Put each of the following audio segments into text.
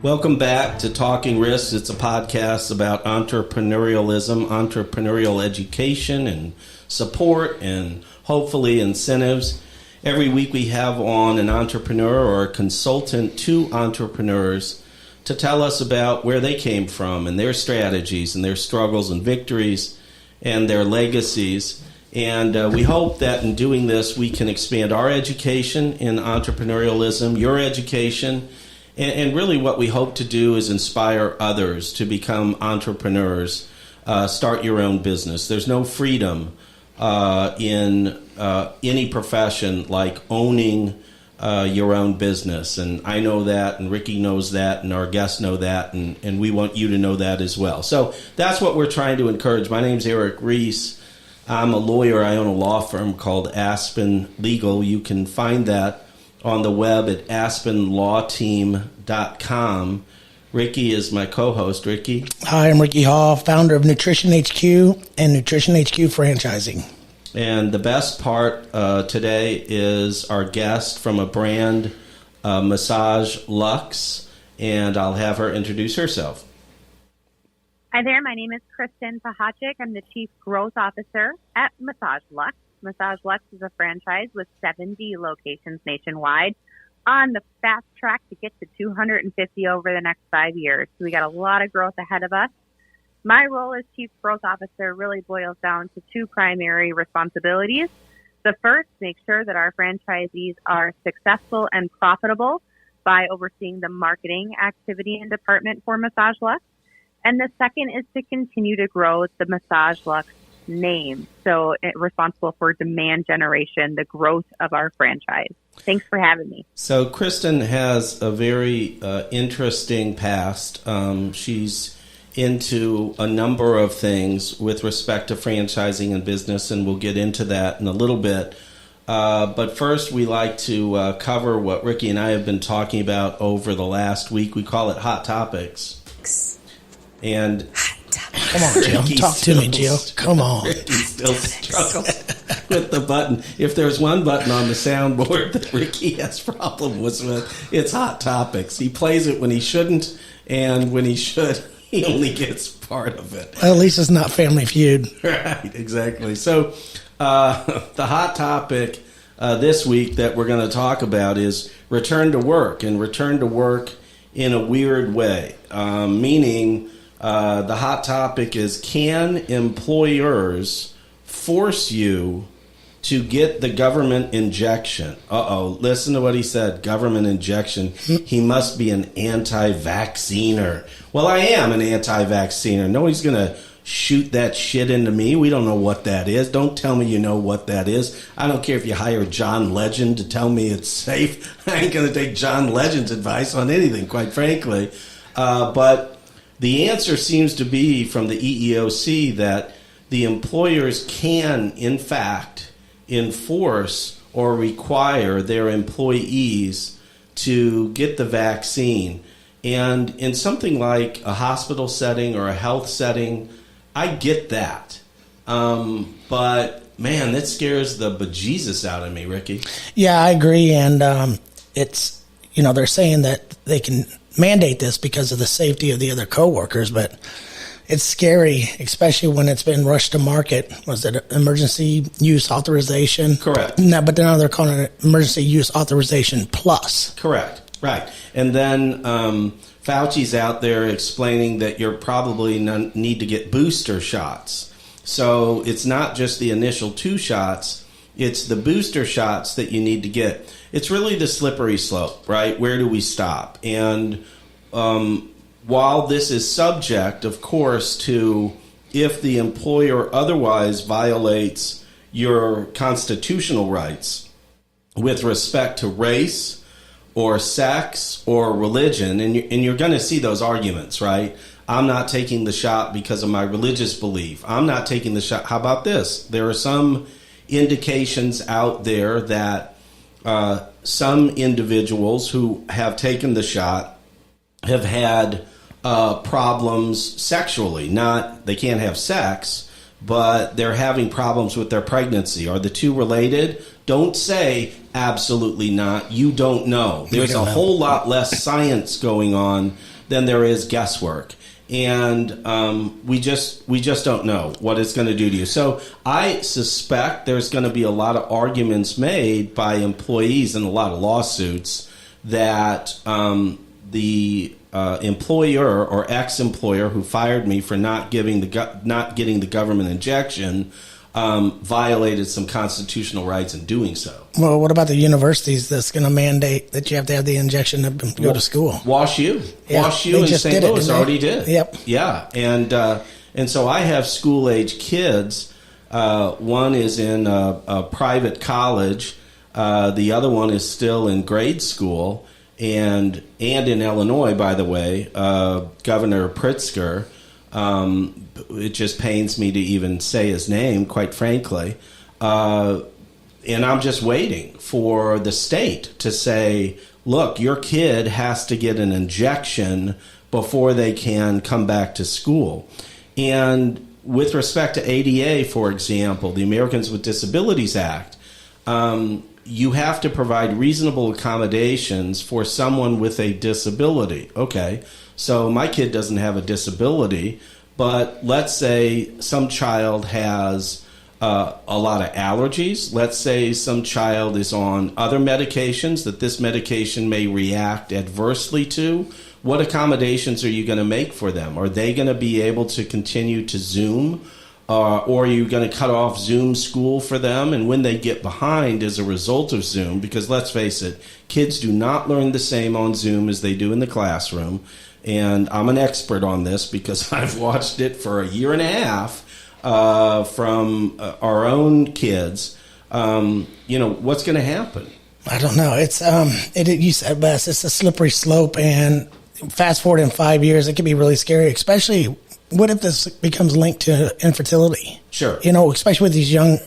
Welcome back to Talking Risks. It's a podcast about entrepreneurialism, entrepreneurial education and support, and hopefully incentives. Every week we have on an entrepreneur or a consultant to entrepreneurs to tell us about where they came from and their strategies and their struggles and victories and their legacies. And we hope that in doing this we can expand our education in entrepreneurialism, your education. And really what we hope to do is inspire others to become entrepreneurs, start your own business. There's no freedom in any profession like owning your own business. And I know that, and Ricky knows that, and our guests know that, and we want you to know that as well. So that's what we're trying to encourage. My name's Eric Reese. I'm a lawyer. I own a law firm called Aspen Legal. You can find that on the web at aspenlawteam.com. Ricky is my co-host. Ricky? Hi, I'm Ricky Hall, founder of Nutrition HQ and Nutrition HQ Franchising. And the best part today is our guest from a brand, MassageLuXe, and I'll have her introduce herself. Hi there, my name is Kristen Pechacek. I'm the Chief Growth Officer at MassageLuXe. MassageLuXe is a franchise with 70 locations nationwide on the fast track to get to 250 over the next 5 years. So we got a lot of growth ahead of us. My role as Chief Growth Officer really boils down to two primary responsibilities. The first, make sure that our franchisees are successful and profitable by overseeing the marketing activity and department for MassageLuXe. And the second is to continue to grow the MassageLuXe name. So responsible for demand generation, the growth of our franchise. Thanks for having me. So Kristen has a very interesting past. She's into a number of things with respect to franchising and business, and we'll get into that in a little bit. But first, we like to cover what Ricky and I have been talking about over the last week. We call it Hot Topics. And come on, Jill. Talk to me, Jill. Come on. Ricky still struggles with the button. If there's one button on the soundboard that Ricky has problems with, it's Hot Topics. He plays it when he shouldn't, and when he should, he only gets part of it. Well, at least it's not Family Feud. Right, exactly. So the hot topic this week that we're going to talk about is return to work, and return to work in a weird way, meaning the hot topic is, can employers force you to get the government injection? Listen to what he said, government injection. He must be an anti-vacciner. Well, I am an anti-vacciner. Nobody's going to shoot that shit into me. We don't know what that is. Don't tell me you know what that is. I don't care if you hire John Legend to tell me it's safe. I ain't going to take John Legend's advice on anything, quite frankly. But the answer seems to be from the EEOC that the employers can, in fact, enforce or require their employees to get the vaccine. And in something like a hospital setting or a health setting, I get that. But, man, that scares the bejesus out of me, Ricky. Yeah, I agree. And it's, they're saying that they can mandate this because of the safety of the other coworkers, but it's scary, especially when it's been rushed to market. Was it emergency use authorization? Correct. No, but now they're calling it emergency use authorization plus. Correct. Right. And then Fauci's out there explaining that you're probably need to get booster shots. So it's not just the initial 2 shots, it's the booster shots that you need to get. It's really the slippery slope, right? Where do we stop? And while this is subject, of course, to if the employer otherwise violates your constitutional rights with respect to race or sex or religion, and you're going to see those arguments, right? I'm not taking the shot because of my religious belief. I'm not taking the shot. How about this? There are some indications out there that some individuals who have taken the shot have had problems sexually. Not, they can't have sex, but they're having problems with their pregnancy. Are the two related? Don't say absolutely not. You don't know. There's a whole lot less science going on than there is guesswork. And we just don't know what it's going to do to you. So I suspect there's going to be a lot of arguments made by employees and a lot of lawsuits that the employer or ex-employer who fired me for not getting the government injection violated some constitutional rights in doing so. Well, what about the universities that's going to mandate that you have to have the injection to go to school? Wash U in St. Louis already did. Yep. Yeah, and so I have school-age kids. One is in a private college. The other one is still in grade school. And in Illinois, by the way, Governor Pritzker, it just pains me to even say his name, quite frankly. And I'm just waiting for the state to say, look, your kid has to get an injection before they can come back to school. And with respect to ADA, for example, the Americans with Disabilities Act, you have to provide reasonable accommodations for someone with a disability. Okay, so my kid doesn't have a disability, but let's say some child has a lot of allergies. Let's say some child is on other medications that this medication may react adversely to. What accommodations are you going to make for them? Are they going to be able to continue to Zoom? Or are you going to cut off Zoom school for them? And when they get behind as a result of Zoom, because let's face it, kids do not learn the same on Zoom as they do in the classroom. And I'm an expert on this because I've watched it for a year and a half from our own kids. What's going to happen? I don't know. It's you said best. It's a slippery slope, and fast forward in 5 years, it can be really scary, especially. What if this becomes linked to infertility? Sure. Especially with these young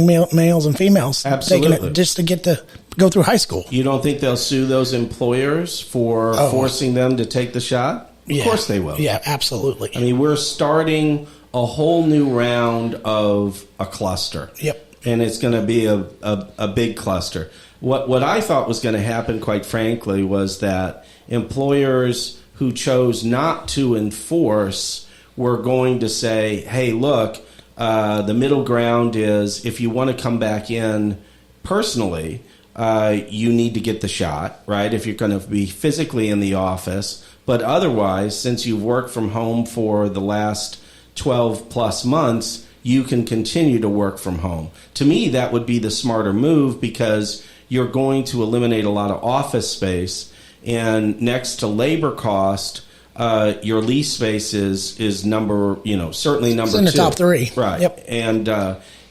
males and females. Absolutely. Just to get to go through high school. You don't think they'll sue those employers for forcing them to take the shot? Of course they will. Yeah, absolutely. I mean, we're starting a whole new round of a cluster. Yep. And it's going to be a big cluster. What I thought was going to happen, quite frankly, was that employers who chose not to enforce we're going to say, hey, look, the middle ground is if you want to come back in personally, you need to get the shot, right? If you're going to be physically in the office. But otherwise, since you've worked from home for the last 12 plus months, you can continue to work from home. To me, that would be the smarter move because you're going to eliminate a lot of office space. And next to labor cost, your lease space is certainly number it's in the two. top three. Right. Yep.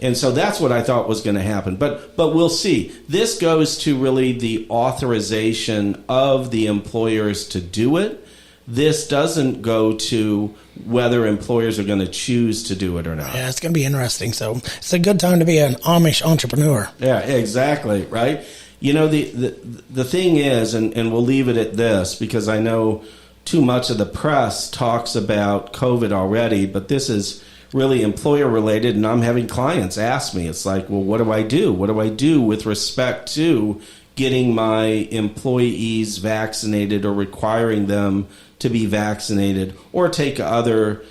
And so that's what I thought was going to happen. But we'll see. This goes to really the authorization of the employers to do it. This doesn't go to whether employers are going to choose to do it or not. Yeah, it's going to be interesting. So it's a good time to be an Amish entrepreneur. Yeah, exactly. Right. The thing is, and we'll leave it at this because I know too much of the press talks about COVID already, but this is really employer related, and I'm having clients ask me, it's like, well, what do I do? What do I do with respect to getting my employees vaccinated or requiring them to be vaccinated or take other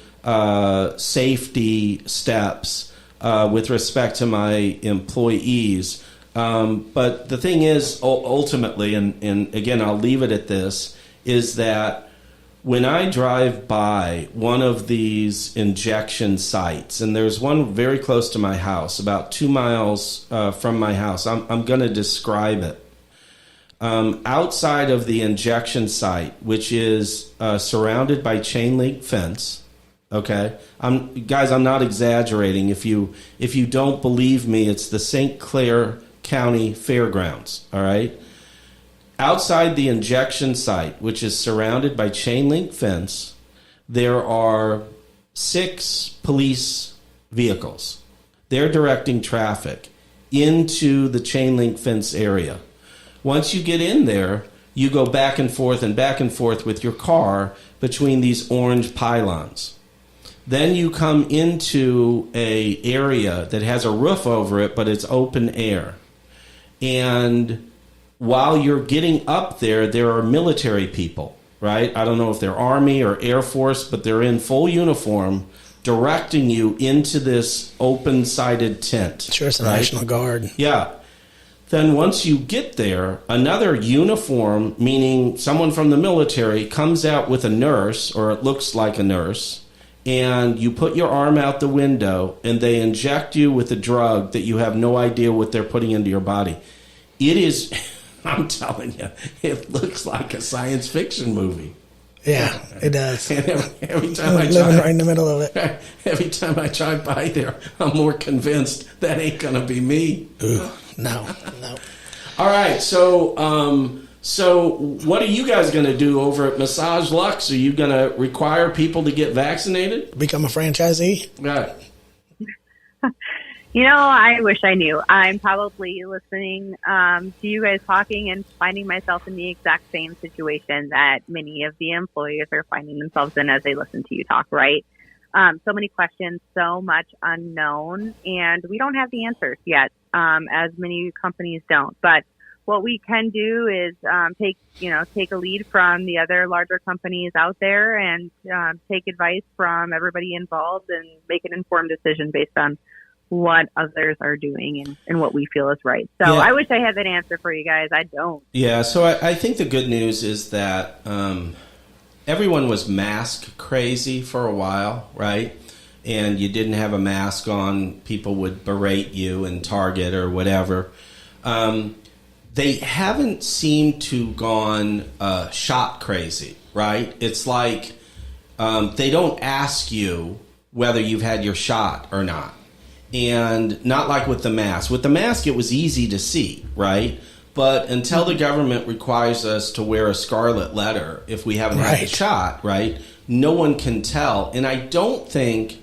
safety steps with respect to my employees? But the thing is, ultimately, and again, I'll leave it at this, is that when I drive by one of these injection sites, and there's one very close to my house, about 2 miles from my house, I'm going to describe it. Outside of the injection site, which is surrounded by chain link fence, okay? I'm not exaggerating. If you don't believe me, it's the St. Clair County Fairgrounds, all right? Outside the injection site, which is surrounded by chain link fence, there are 6 police vehicles. They're directing traffic into the chain link fence area. Once you get in there, you go back and forth with your car between these orange pylons. Then you come into a area that has a roof over it, but it's open air. And while you're getting up there, there are military people, right? I don't know if they're Army or Air Force, but they're in full uniform directing you into this open-sided tent. Sure, it's the right? National Guard. Yeah. Then once you get there, another uniform, meaning someone from the military, comes out with a nurse, or it looks like a nurse, and you put your arm out the window, and they inject you with a drug that you have no idea what they're putting into your body. It is, I'm telling you, it looks like a science fiction movie. Yeah, it does. And every time I living right in the middle of it. Every time I drive by there, I'm more convinced that ain't going to be me. Ooh, no. All right, so what are you guys going to do over at MassageLuXe? Are you going to require people to get vaccinated? Become a franchisee? Right. I wish I knew. I'm probably listening to you guys talking and finding myself in the exact same situation that many of the employers are finding themselves in as they listen to you talk, right? So many questions, so much unknown, and we don't have the answers yet, as many companies don't. But what we can do is take a lead from the other larger companies out there and take advice from everybody involved and make an informed decision based on what others are doing and what we feel is right. So yeah. I wish I had that answer for you guys. I don't. Yeah, so I think the good news is that everyone was mask crazy for a while, right? And you didn't have a mask on, people would berate you in Target or whatever. They haven't seemed to gone shot crazy, right? It's like they don't ask you whether you've had your shot or not. And not like with the mask. With the mask, it was easy to see, right? But until the government requires us to wear a scarlet letter if we haven't had the shot, right, no one can tell. And I don't think,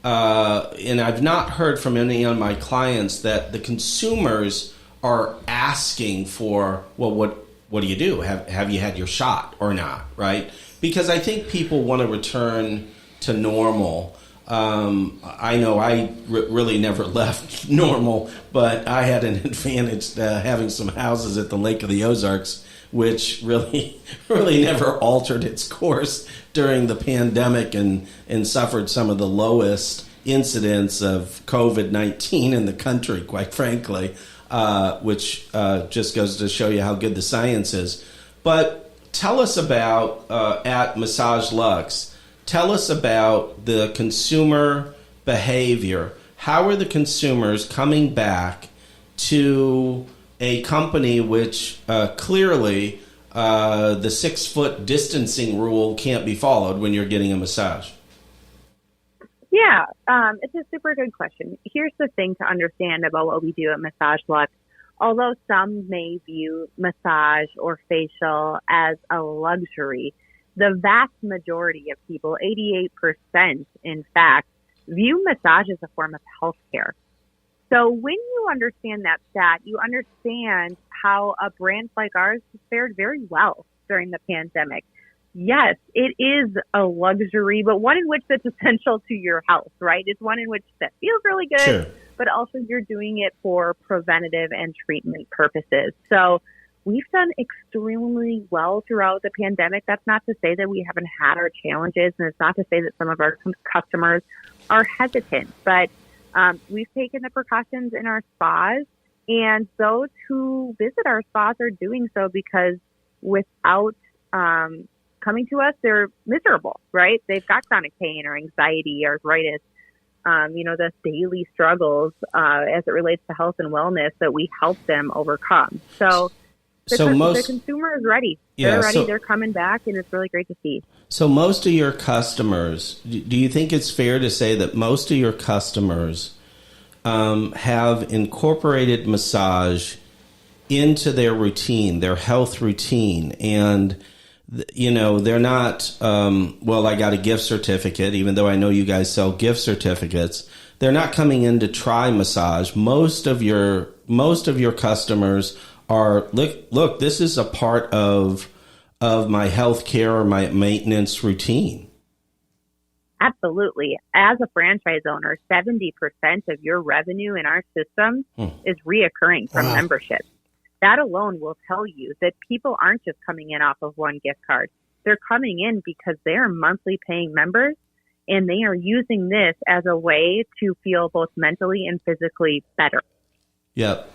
and I've not heard from any of my clients that the consumers are asking for, well, what do you do? Have you had your shot or not, right? Because I think people want to return to normal. I know I really never left normal, but I had an advantage having some houses at the Lake of the Ozarks, which really never altered its course during the pandemic and suffered some of the lowest incidents of COVID-19 in the country, quite frankly, which just goes to show you how good the science is. But tell us about, at MassageLuXe, tell us about the consumer behavior. How are the consumers coming back to a company which clearly the 6-foot distancing rule can't be followed when you're getting a massage? Yeah, it's a super good question. Here's the thing to understand about what we do at MassageLuXe. Although some may view massage or facial as a luxury, the vast majority of people, 88% in fact, view massage as a form of healthcare. So when you understand that stat, you understand how a brand like ours has fared very well during the pandemic. Yes, it is a luxury, but one in which that's essential to your health, right? It's one in which that feels really good, Sure. But also you're doing it for preventative and treatment purposes. So we've done extremely well throughout the pandemic. That's not to say that we haven't had our challenges, and it's not to say that some of our customers are hesitant, but we've taken the precautions in our spas, and those who visit our spas are doing so because without coming to us, they're miserable, right? They've got chronic pain or anxiety, arthritis, the daily struggles as it relates to health and wellness that we help them overcome. So the consumer is ready. They're ready. They're coming back, and it's really great to see. So most of your customers, do you think it's fair to say that most of your customers have incorporated massage into their routine, their health routine, and they're not, I got a gift certificate, even though I know you guys sell gift certificates. They're not coming in to try massage. Most of your customers are, look, this is a part of my health care or my maintenance routine. Absolutely. As a franchise owner, 70% of your revenue in our system is reoccurring from membership. That alone will tell you that people aren't just coming in off of one gift card. They're coming in because they are monthly paying members, and they are using this as a way to feel both mentally and physically better. Yep.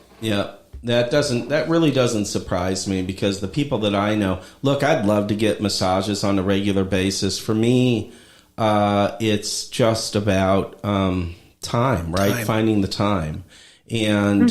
That really doesn't surprise me, because the people that I know, look, I'd love to get massages on a regular basis. For me, it's just about time, right? Finding the time. And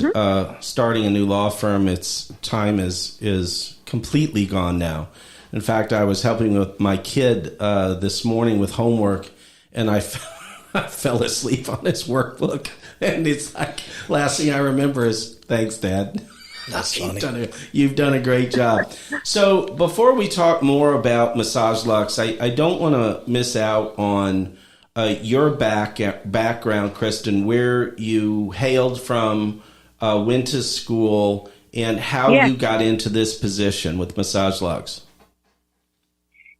starting a new law firm, its time is completely gone now. In fact, I was helping with my kid this morning with homework, and I fell asleep on his workbook. And it's like, last thing I remember is, thanks, Dad. That's funny. You've done a great job. So before we talk more about MassageLuXe, I don't want to miss out on your background, Kristen, where you hailed from, went to school, and how you got into this position with MassageLuXe.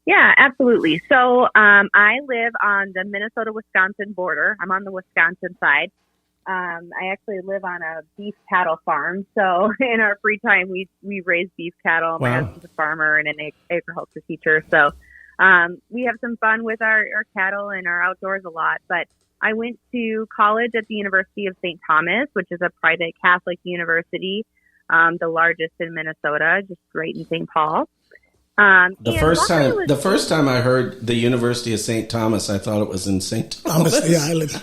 Yeah, absolutely. So I live on the Minnesota-Wisconsin border. I'm on the Wisconsin side. I actually live on a beef cattle farm. So in our free time, we raise beef cattle. My husband's a farmer and an agriculture teacher. So we have some fun with our cattle and our outdoors a lot. But I went to college at the University of St. Thomas, which is a private Catholic university, the largest in Minnesota, just right in St. Paul. The first time I heard the University of St. Thomas, I thought it was in St. Thomas. The island.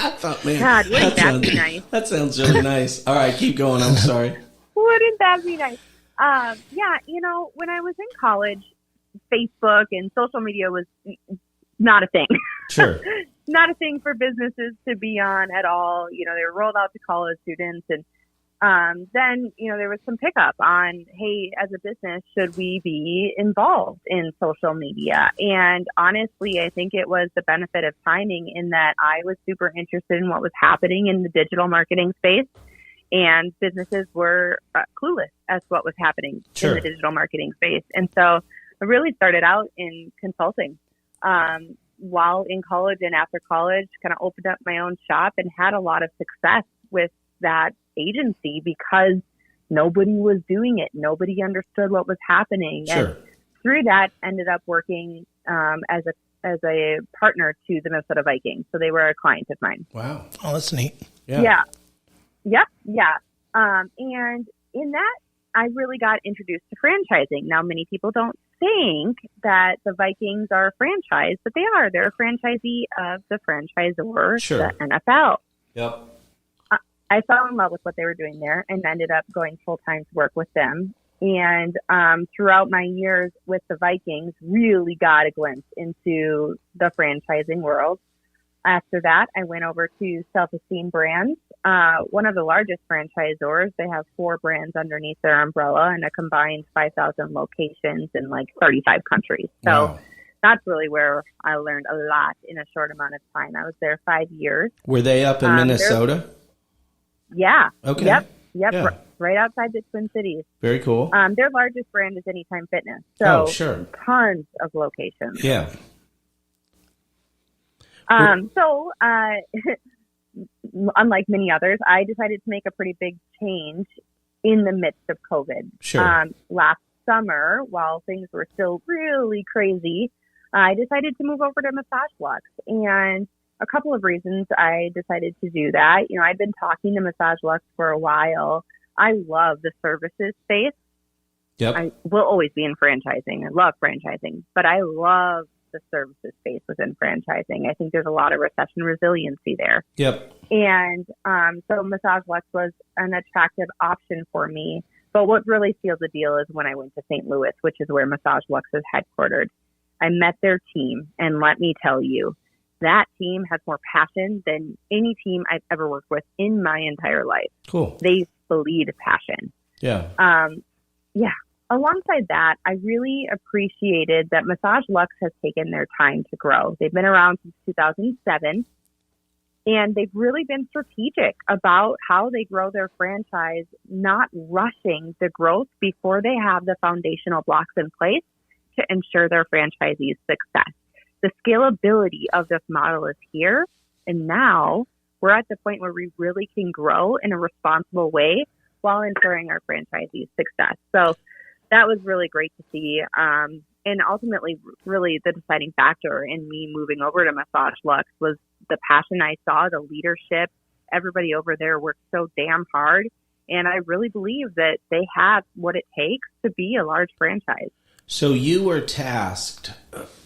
I thought, man, God, wouldn't that be nice? That sounds really nice. All right, keep going. I'm sorry. Wouldn't that be nice? When I was in college, Facebook and social media was not a thing. Sure. Not a thing for businesses to be on at all. They were rolled out to college students, and then, there was some pickup on, hey, as a business, should we be involved in social media? And honestly, I think it was the benefit of timing in that I was super interested in what was happening in the digital marketing space, and businesses were clueless as to what was happening in the digital marketing space. And so I really started out in consulting while in college, and after college, kind of opened up my own shop and had a lot of success with that agency because nobody was doing it. Nobody understood what was happening. Sure. And through that, ended up working as a partner to the Minnesota Vikings. So they were a client of mine. Wow. Oh, that's neat. Yeah. And in that, I really got introduced to franchising. Now, many people don't think that the Vikings are a franchise, but they are. They're a franchisee of the franchisor, the NFL. Yep. I fell in love with what they were doing there and ended up going full-time to work with them. And throughout my years with the Vikings, really got a glimpse into the franchising world. After that, I went over to Self-Esteem Brands, one of the largest franchisors. They have 4 brands underneath their umbrella and a combined 5,000 locations in like 35 countries. So that's really where I learned a lot in a short amount of time. I was there 5 years. Were they up in Minnesota? Yeah. Okay. Yep. Yeah. Right outside the Twin Cities. Very cool. Their largest brand is Anytime Fitness. So tons of locations. Yeah. Unlike many others, I decided to make a pretty big change in the midst of COVID. Sure. Last summer, while things were still really crazy, I decided to move over to MassageLuXe. And a couple of reasons I decided to do that. I'd been talking to MassageLuXe for a while. I love the services space. Yep. I will always be in franchising. I love franchising, but I love the services space within franchising. I think there's a lot of recession resiliency there. Yep. And so MassageLuXe was an attractive option for me. But what really sealed the deal is when I went to St. Louis, which is where MassageLuXe is headquartered. I met their team, and let me tell you, that team has more passion than any team I've ever worked with in my entire life. Cool. They bleed passion. Yeah. Alongside that, I really appreciated that MassageLuXe has taken their time to grow. They've been around since 2007, and they've really been strategic about how they grow their franchise, not rushing the growth before they have the foundational blocks in place to ensure their franchisees' success. the scalability of this model is here. And now we're at the point where we really can grow in a responsible way while ensuring our franchisees' success. So that was really great to see. And ultimately, really the deciding factor in me moving over to MassageLuXe was the passion I saw, the leadership. Everybody over there worked so damn hard. And I really believe that they have what it takes to be a large franchise. So you were tasked,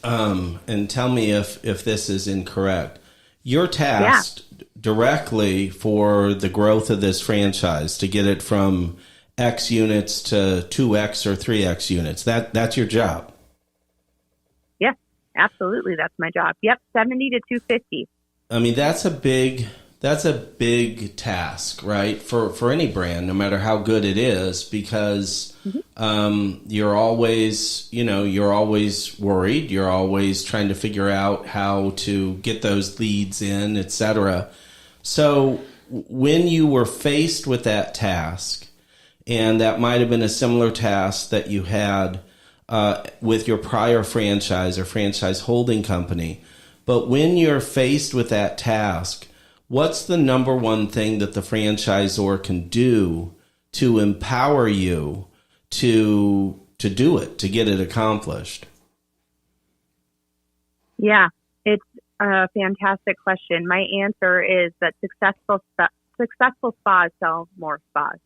and tell me if this is incorrect, you're tasked directly for the growth of this franchise to get it from X units to 2X or 3X units. That's your job. Yes, absolutely. That's my job. Yep, 70 to 250. I mean, that's a big task, right? For any brand, no matter how good it is, because you're always worried. You're always trying to figure out how to get those leads in, etc. So when you were faced with that task, and that might have been a similar task that you had with your prior franchise or franchise holding company, but when you're faced with that task, what's the number one thing that the franchisor can do to empower you to do it, to get it accomplished? Yeah, it's a fantastic question. My answer is that successful spas sell more spas.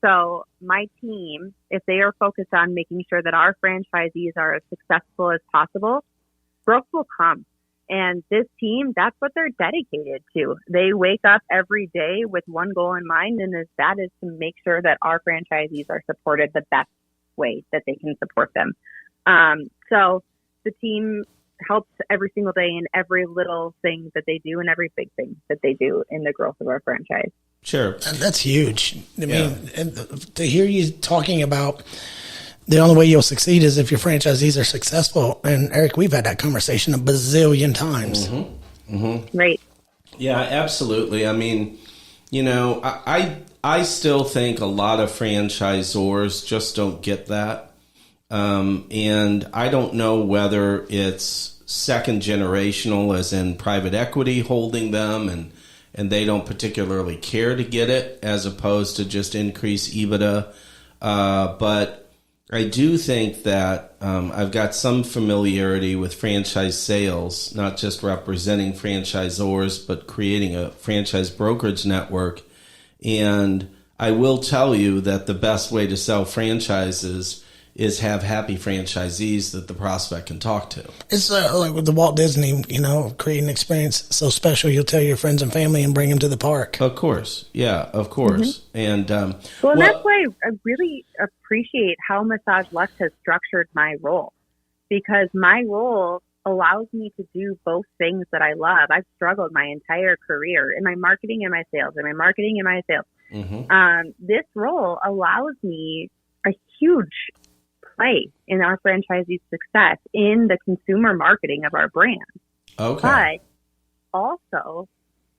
So my team, if they are focused on making sure that our franchisees are as successful as possible, growth will come. And this team, that's what they're dedicated to. They wake up every day with one goal in mind, and that is to make sure that our franchisees are supported the best way that they can support them. So the team helps every single day in every little thing that they do and every big thing that they do in the growth of our franchise. Sure. And that's huge. I mean, and to hear you talking about the only way you'll succeed is if your franchisees are successful. And Eric, we've had that conversation a bazillion times. Mm-hmm. Mm-hmm. Right. Yeah, absolutely. I mean, I still think a lot of franchisors just don't get that. And I don't know whether it's second generational, as in private equity holding them, and they don't particularly care to get it, as opposed to just increase EBITDA. But I do think that I've got some familiarity with franchise sales, not just representing franchisors, but creating a franchise brokerage network. And I will tell you that the best way to sell franchises is have happy franchisees that the prospect can talk to. It's like with the Walt Disney, create an experience so special you'll tell your friends and family and bring them to the park. Of course. Yeah, of course. Mm-hmm. And that's why I really appreciate how MassageLuXe has structured my role, because my role allows me to do both things that I love. I've struggled my entire career in my marketing and my sales, Mm-hmm. This role allows me a huge play in our franchisees' success in the consumer marketing of our brand. Okay. But also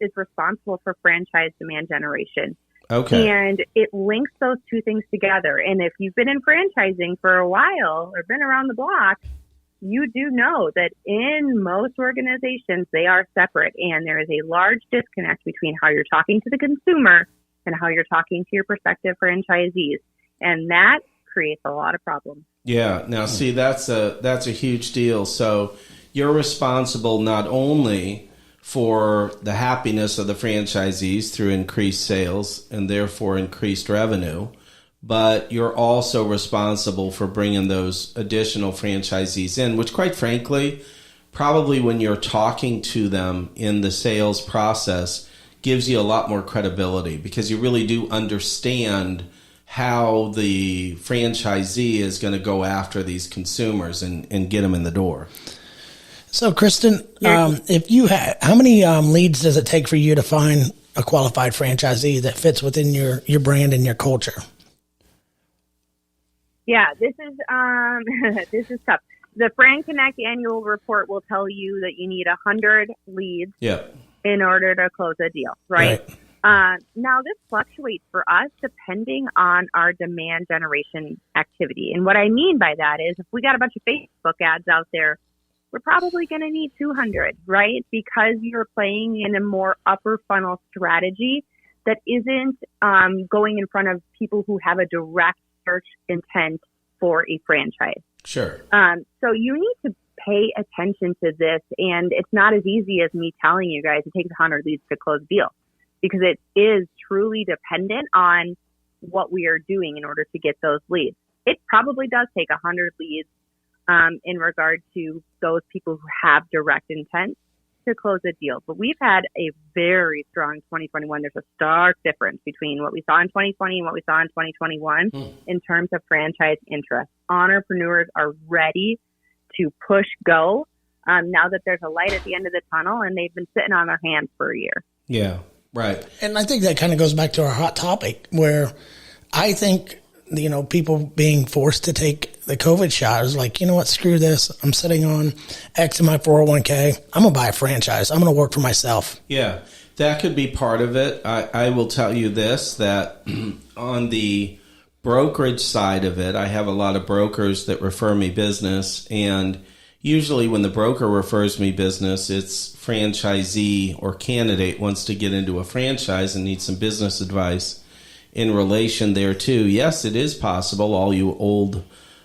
is responsible for franchise demand generation. Okay. And it links those two things together. And if you've been in franchising for a while or been around the block, you do know that in most organizations, they are separate. And there is a large disconnect between how you're talking to the consumer and how you're talking to your prospective franchisees. And that creates a lot of problems. Yeah. Now, see, that's a huge deal. So you're responsible not only for the happiness of the franchisees through increased sales and therefore increased revenue, but you're also responsible for bringing those additional franchisees in, which, quite frankly, probably when you're talking to them in the sales process gives you a lot more credibility, because you really do understand how the franchisee is going to go after these consumers and get them in the door. So, Kristen, if you had, how many leads does it take for you to find a qualified franchisee that fits within your brand and your culture? Yeah, this is tough. The Fran Connect annual report will tell you that you need 100 leads in order to close a deal, right? Now, this fluctuates for us depending on our demand generation activity. And what I mean by that is if we got a bunch of Facebook ads out there we're probably going to need 200, right? Because you're playing in a more upper funnel strategy that isn't going in front of people who have a direct search intent for a franchise. Sure. So you need to pay attention to this, and it's not as easy as me telling you guys it takes 100 leads to close a deal, because it is truly dependent on what we are doing in order to get those leads. It probably does take 100 leads in regard to those people who have direct intent to close a deal. But we've had a very strong 2021. There's a stark difference between what we saw in 2020 and what we saw in 2021 in terms of franchise interest. Entrepreneurs are ready to push go now that there's a light at the end of the tunnel, and they've been sitting on their hands for a year. Yeah, right. And I think that kind of goes back to our hot topic, where I think, people being forced to take the COVID shot is like, you know what, screw this. I'm sitting on X in my 401k. I'm going to buy a franchise. I'm going to work for myself. Yeah, that could be part of it. I will tell you this, that on the brokerage side of it, I have a lot of brokers that refer me business, and usually when the broker refers me business, it's franchisee or candidate wants to get into a franchise and needs some business advice in relation there too. Yes, it is possible. All you old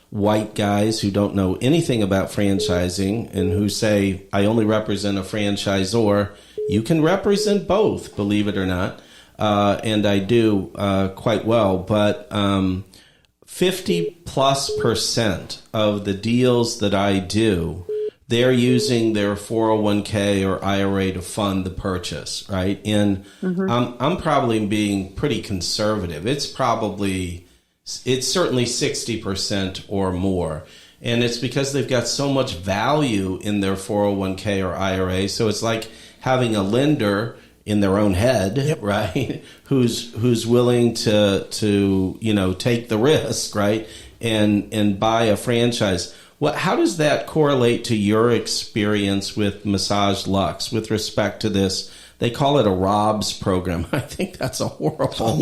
white guys who don't know anything about franchising and who say, I only represent a franchisor, you can represent both, believe it or not. And I do quite well, but 50+% of the deals that I do, they're using their 401k or IRA to fund the purchase, right? And I'm probably being pretty conservative. It's certainly 60% or more. And it's because they've got so much value in their 401k or IRA. So it's like having a lender in their own head, right? Who's willing to take the risk, right? And buy a franchise. How does that correlate to your experience with MassageLuXe with respect to this? They call it a ROBS program. I think that's a horrible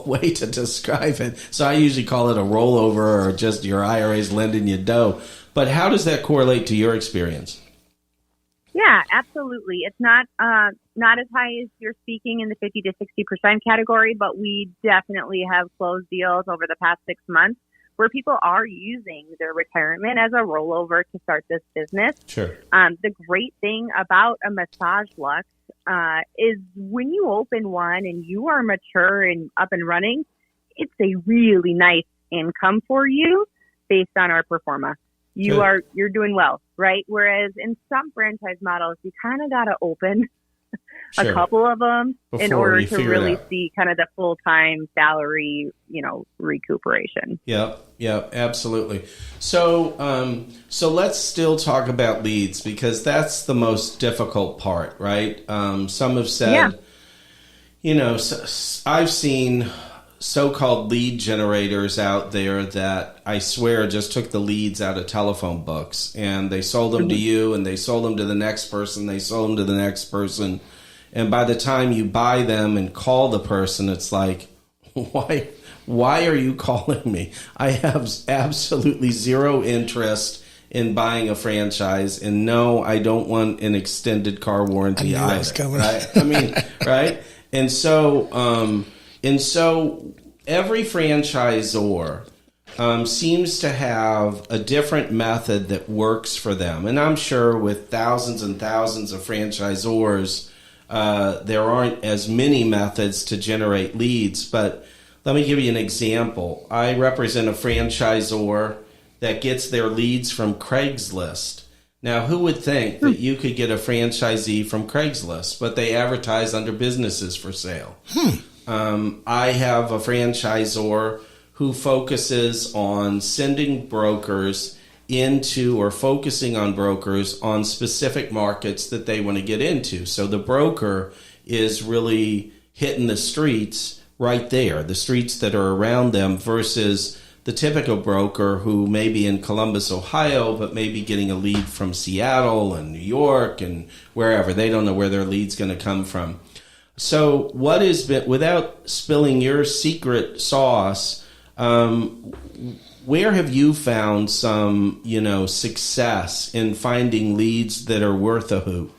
way to describe it. So I usually call it a rollover, or just your IRA's lending you dough. But how does that correlate to your experience? Yeah, absolutely. It's not as high as you're speaking in the 50 to 60% category, but we definitely have closed deals over the past 6 months where people are using their retirement as a rollover to start this business. Sure. The great thing about a MassageLuXe is when you open one and you are mature and up and running, it's a really nice income for you based on our pro forma. You're doing well, right? Whereas in some franchise models, you kind of got to open a couple of them in order to really see kind of the full-time salary, recuperation. Yeah, absolutely. So let's still talk about leads, because that's the most difficult part, right? Some have said, I've seen so-called lead generators out there that I swear just took the leads out of telephone books, and they sold them to you, and they sold them to the next person, they sold them to the next person. And by the time you buy them and call the person, it's like, why are you calling me? I have absolutely zero interest in buying a franchise, and no, I don't want an extended car warranty either. Right? I mean, right? And so every franchisor seems to have a different method that works for them. And I'm sure with thousands and thousands of franchisors, there aren't as many methods to generate leads. But let me give you an example. I represent a franchisor that gets their leads from Craigslist. Now, who would think that you could get a franchisee from Craigslist, but they advertise under businesses for sale? I have a franchisor who focuses on sending brokers into, or focusing on brokers on specific markets that they want to get into. So the broker is really hitting the streets right there, the streets that are around them, versus the typical broker who may be in Columbus, Ohio, but may be getting a lead from Seattle and New York and wherever. They don't know where their lead's going to come from. So what has been, without spilling your secret sauce, where have you found some, success in finding leads that are worth a hoot?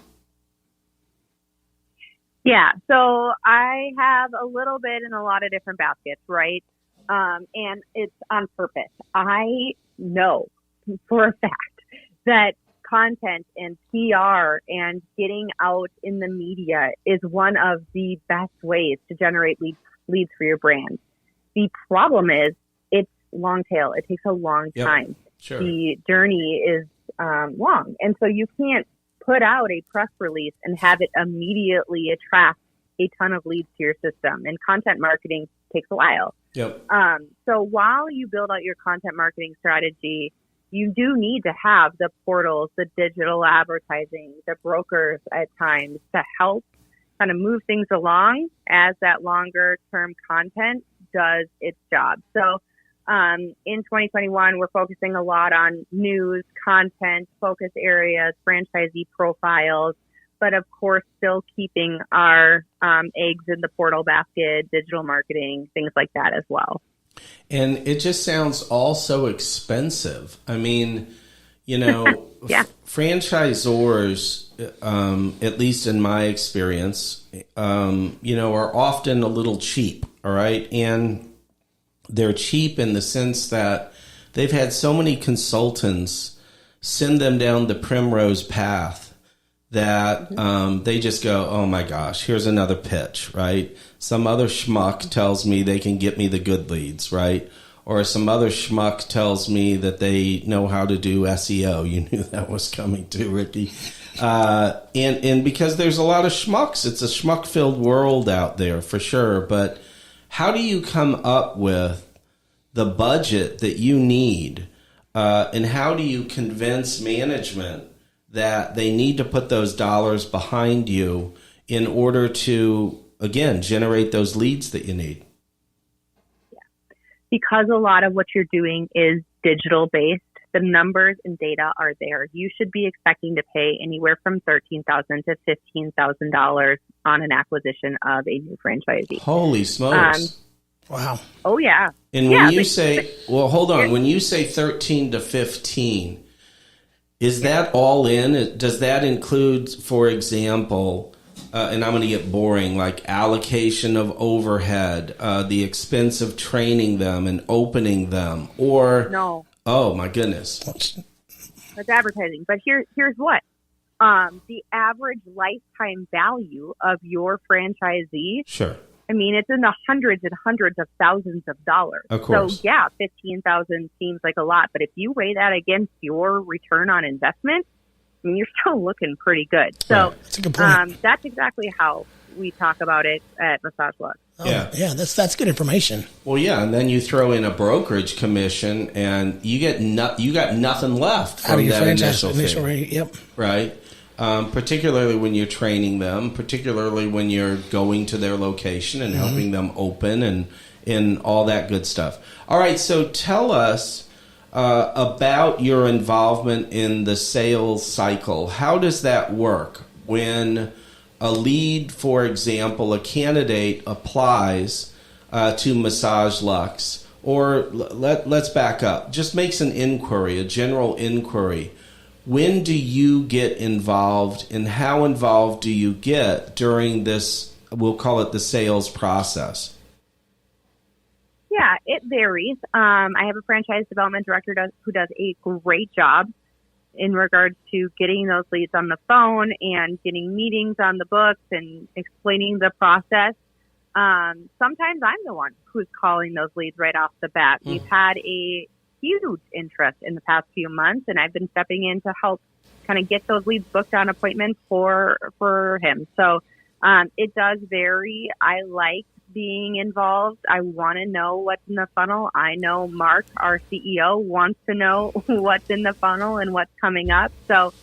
Yeah, so I have a little bit in a lot of different baskets, right? And it's on purpose. I know for a fact that content and PR and getting out in the media is one of the best ways to generate leads for your brand. The problem is it's long tail. It takes a long time. Sure. The journey is long. And so you can't put out a press release and have it immediately attract a ton of leads to your system. And content marketing takes a while. Yep. So while you build out your content marketing strategy, you do need to have the portals, the digital advertising, the brokers at times to help kind of move things along as that longer term content does its job. So in 2021, we're focusing a lot on news, content, focus areas, franchisee profiles, but of course still keeping our eggs in the portal basket, digital marketing, things like that as well. And it just sounds all so expensive. I mean, franchisors, at least in my experience, are often a little cheap, all right? And they're cheap in the sense that they've had so many consultants send them down the primrose path that they just go, oh my gosh, here's another pitch, right? Some other schmuck tells me they can get me the good leads, right? Or some other schmuck tells me that they know how to do SEO. You knew that was coming too, Ricky. And because there's a lot of schmucks, it's a schmuck-filled world out there for sure. But how do you come up with the budget that you need? And how do you convince management that they need to put those dollars behind you in order to, again, generate those leads that you need? Yeah. Because a lot of what you're doing is digital based, the numbers and data are there. You should be expecting to pay anywhere from $13,000 to $15,000 on an acquisition of a new franchisee. Holy smokes. Wow. Oh, yeah. And when you say, well, hold on, when you say 13 to 15, is that all in? Does that include, for example, and I'm going to get boring, like allocation of overhead, the expense of training them and opening them, or no? Oh my goodness, that's advertising. But here's what: the average lifetime value of your franchisee. Sure. I mean, it's in the hundreds and hundreds of thousands of dollars. Of course. So yeah, $15,000 seems like a lot, but if you weigh that against your return on investment, I mean, you're still looking pretty good. So that's a good point. That's exactly how we talk about it at MassageLuXe. Yeah, that's good information. Well, yeah, and then you throw in a brokerage commission, and you got nothing left from that initial rate. Yep. Right. Particularly when you're training them, particularly when you're going to their location and helping them open and all that good stuff. All right, so tell us about your involvement in the sales cycle. How does that work when a lead, for example, a candidate applies to MassageLuXe, or let's back up, just makes an inquiry, a general inquiry. When do you get involved, and how involved do you get during this, we'll call it the sales process? Yeah, it varies. I have a franchise development director who does a great job in regards to getting those leads on the phone and getting meetings on the books and explaining the process. Sometimes I'm the one who's calling those leads right off the bat. We've had a huge interest in the past few months, and I've been stepping in to help kind of get those leads booked on appointments for him. So it does vary. I like being involved. I want to know what's in the funnel. I know Mark, our CEO, wants to know what's in the funnel and what's coming up. So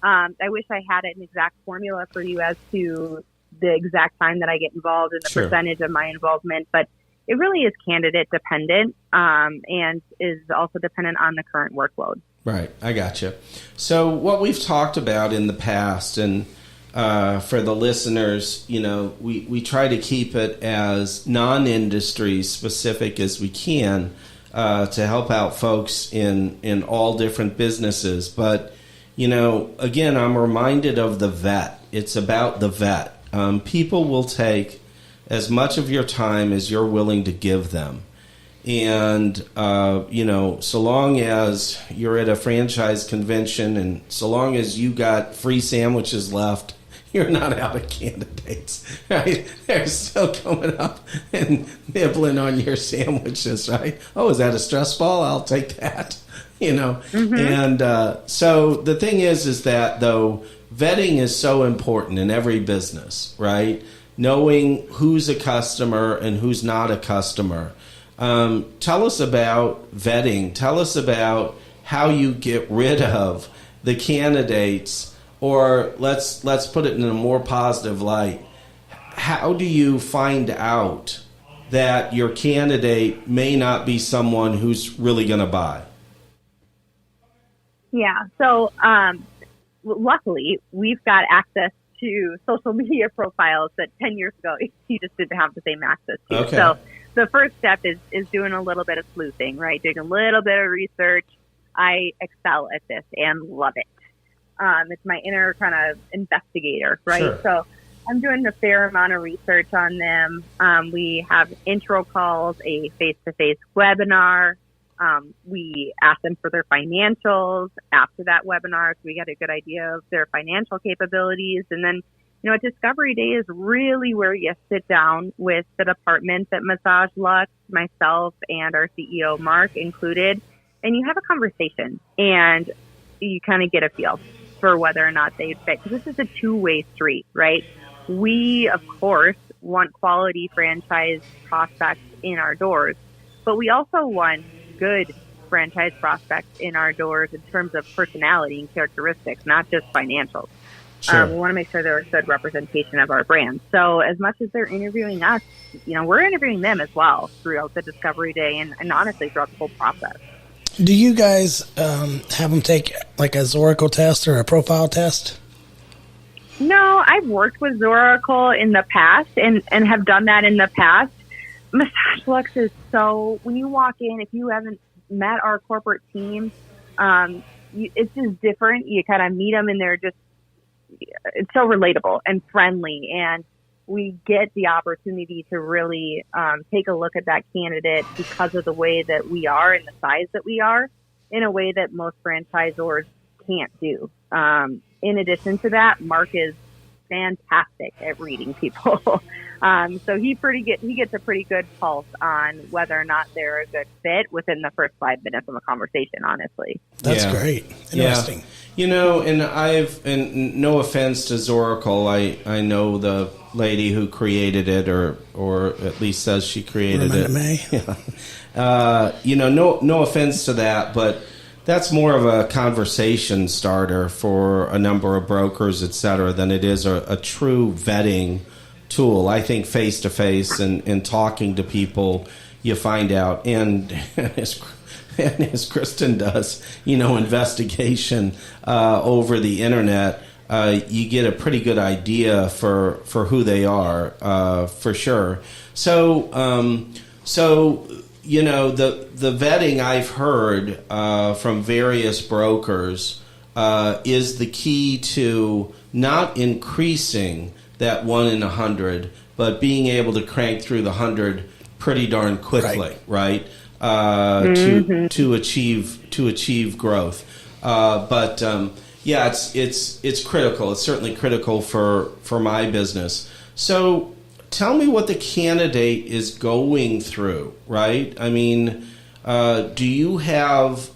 I wish I had an exact formula for you as to the exact time that I get involved and the percentage of my involvement, but it really is candidate dependent, and is also dependent on the current workload. Right. I gotcha. So what we've talked about in the past, and for the listeners, we try to keep it as non-industry specific as we can. to help out folks in all different businesses. But, again, I'm reminded of the vet. It's about the vet. People will take as much of your time as you're willing to give them. And, so long as you're at a franchise convention and so long as you got free sandwiches left, you're not out of candidates, right? They're still coming up and nibbling on your sandwiches, right? Oh, is that a stress ball? I'll take that, Mm-hmm. And so the thing is that, though, vetting is so important in every business, right? Knowing who's a customer and who's not a customer. Tell us about vetting. Tell us about how you get rid of the candidates, or let's put it in a more positive light. How do you find out that your candidate may not be someone who's really going to buy? Yeah. So luckily, we've got access to social media profiles that 10 years ago you just didn't have the same access to. Okay. So the first step is doing a little bit of sleuthing, right? Doing a little bit of research. I excel at this and love it. It's my inner kind of investigator, right? Sure. So I'm doing a fair amount of research on them. We have intro calls, a face-to-face webinar. We ask them for their financials after that webinar, so we get a good idea of their financial capabilities. And then, a discovery day is really where you sit down with the departments at MassageLuXe, myself and our CEO, Mark, included, and you have a conversation and you kind of get a feel for whether or not they fit. Because this is a two-way street, right? We, of course, want quality franchise prospects in our doors, but we also want good franchise prospects in our doors in terms of personality and characteristics, not just financials. Sure. We want to make sure they're a good representation of our brand. So as much as they're interviewing us, we're interviewing them as well throughout the discovery day and honestly throughout the whole process. Do you guys have them take like a Zoracle test or a profile test? No, I've worked with Zoracle in the past and have done that in the past. MassageLuXe is so, when you walk in, if you haven't met our corporate team, it's just different. You kind of meet them and it's so relatable and friendly. And we get the opportunity to really take a look at that candidate because of the way that we are and the size that we are in a way that most franchisors can't do. In addition to that, Mark is fantastic at reading people. So he gets a pretty good pulse on whether or not they're a good fit within the first 5 minutes of a conversation, honestly. That's great. Interesting. Yeah. And no offense to Zoracle, I know the lady who created it or at least says she created it. Yeah. No offense to that, but that's more of a conversation starter for a number of brokers, et cetera, than it is a true vetting tool. I think face-to-face and talking to people, you find out. And as Kristen does, investigation over the internet, you get a pretty good idea for who they are, for sure. So the vetting I've heard from various brokers is the key to not increasing that 1 in 100, but being able to crank through the 100 pretty darn quickly, right? To achieve growth. It's critical. It's certainly critical for my business. So tell me what the candidate is going through, right? I mean, do you have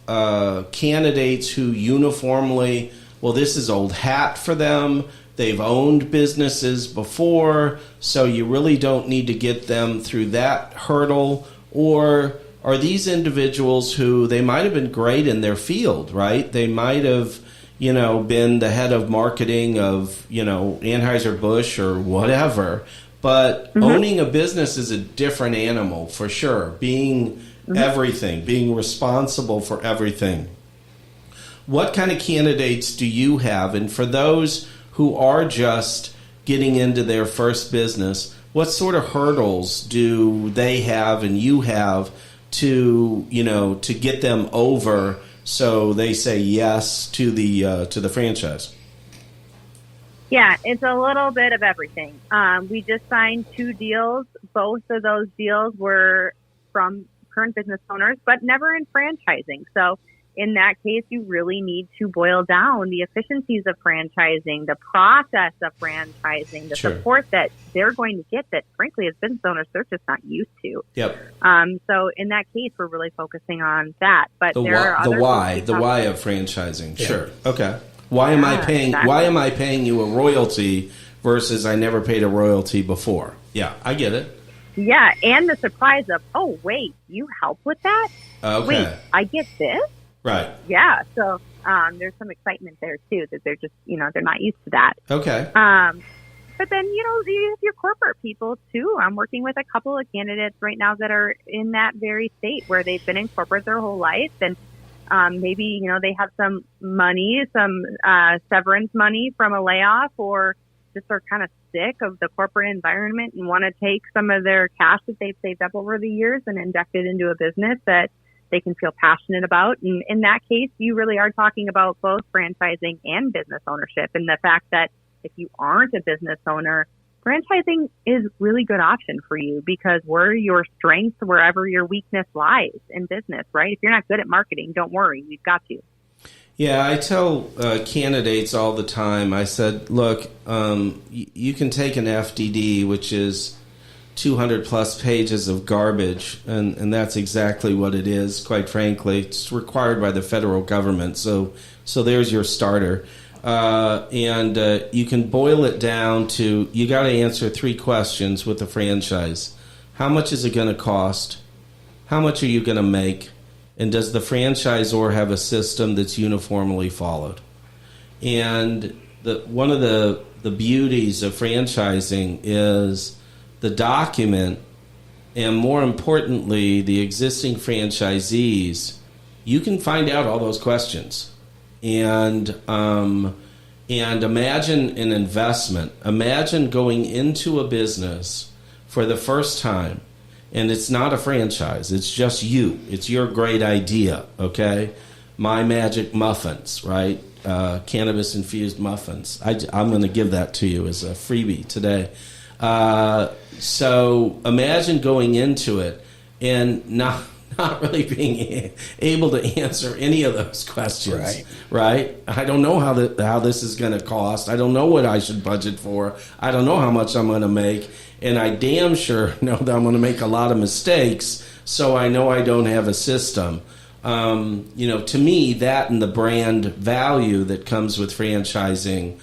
candidates who uniformly, well, this is old hat for them, they've owned businesses before, so you really don't need to get them through that hurdle? Or are these individuals who, they might have been great in their field, right? They might have, been the head of marketing of, Anheuser-Busch or whatever, but owning a business is a different animal for sure. Being everything, being responsible for everything. What kind of candidates do you have? And for those who are just getting into their first business, what sort of hurdles do they have and you have to get them over so they say yes to the franchise? Yeah, it's a little bit of everything. We just signed 2 deals. Both of those deals were from current business owners, but never in franchising. So in that case, you really need to boil down the efficiencies of franchising, the process of franchising, the support that they're going to get that, frankly, as business owners, they're just not used to. Yep. So in that case, we're really focusing on that. But the why of franchising. Yeah. Sure. Okay. Why am I paying? Exactly. Why am I paying you a royalty versus I never paid a royalty before? Yeah, I get it. Yeah, and the surprise of, oh wait, you help with that? Okay. Wait, I get this? Right. Yeah. So there's some excitement there too that they're just they're not used to that. Okay. But then you have your corporate people too. I'm working with a couple of candidates right now that are in that very state where they've been in corporate their whole life and. Maybe, they have some money, some severance money from a layoff, or just are kind of sick of the corporate environment and want to take some of their cash that they've saved up over the years and inject it into a business that they can feel passionate about. And in that case, you really are talking about both franchising and business ownership. And the fact that if you aren't a business owner, franchising is a really good option for you because where your strengths, wherever your weakness lies in business, right? If you're not good at marketing, don't worry, we've got you. Yeah, I tell candidates all the time, I said, look, you can take an FDD, which is 200 plus pages of garbage, and that's exactly what it is, quite frankly. It's required by the federal government, so there's your starter. And you can boil it down to, you got to answer 3 questions with a franchise. How much is it going to cost? How much are you going to make? And does the franchisor have a system that's uniformly followed? And one of the beauties of franchising is the document, and more importantly, the existing franchisees, you can find out all those questions. And imagine an investment. Imagine going into a business for the first time, and it's not a franchise. It's just you. It's your great idea, okay? My Magic Muffins, right? Cannabis-infused muffins. I'm going to give that to you as a freebie today. So imagine going into it and not really being able to answer any of those questions, right? I don't know how this is going to cost. I don't know what I should budget for. I don't know how much I'm going to make, and I damn sure know that I'm going to make a lot of mistakes, so I know I don't have a system. To me, that and the brand value that comes with franchising,